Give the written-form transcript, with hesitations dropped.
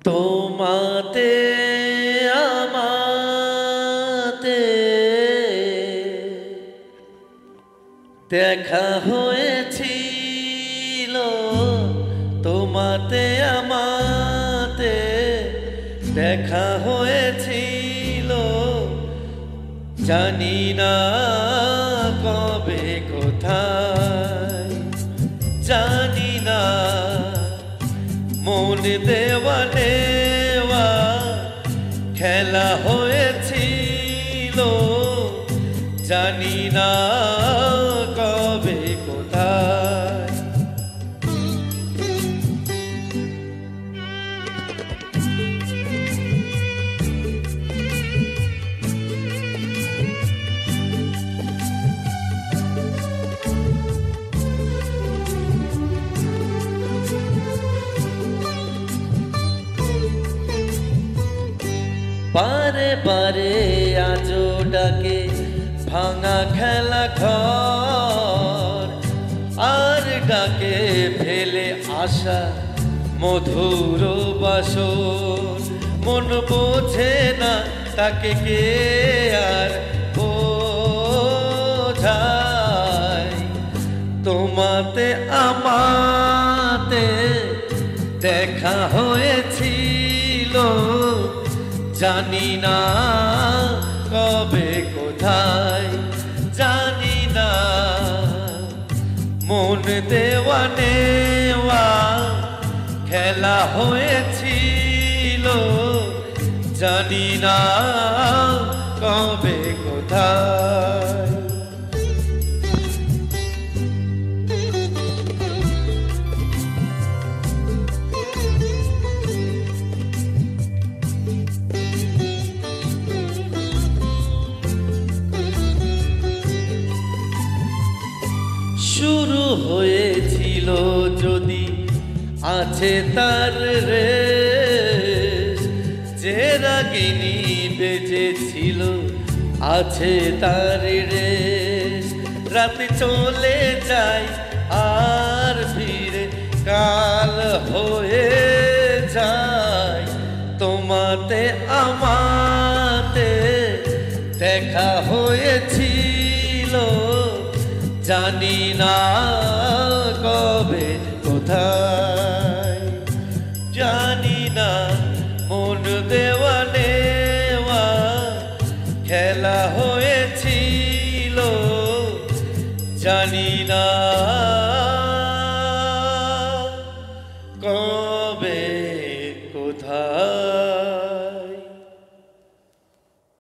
তোমাতে আমাতে দেখা হয়েছিল, তোমাতে আমাতে দেখা হয়েছিল, জানি না কবে কোথায়, জানি না মন দেওয়া নেওয়া খেলা হয়েছিল, জানি না কবে কোথায়। বারে বারে আজো ডাকে ভাঙা খেলা ঘর, আর ডাকে ফেলে আসা মধুর বাসর। মন বোঝে না তাকে কে আর বোঝায়, তোমাতে আমাতে দেখা হয়েছিল, জানি না কবে কোথায়, জানি না মন দেওয়া নেওয়া খেলা হয়েছিল, জানি না কবে কোথায়। শুরু হয়েছিল যদি আছে তার রেশ, যে রাগিনী বেজেছিল আছে তার রেশ। রাতে চলে যায় আর ফিরে কাল হয়ে যায়, তোমাতে আমাতে দেখা হয়েছিল, জানি না কবে কোথায়, জানি না মন দেওয়া নেওয়া খেলা হয়েছিল, জানি না কবে কোথায়।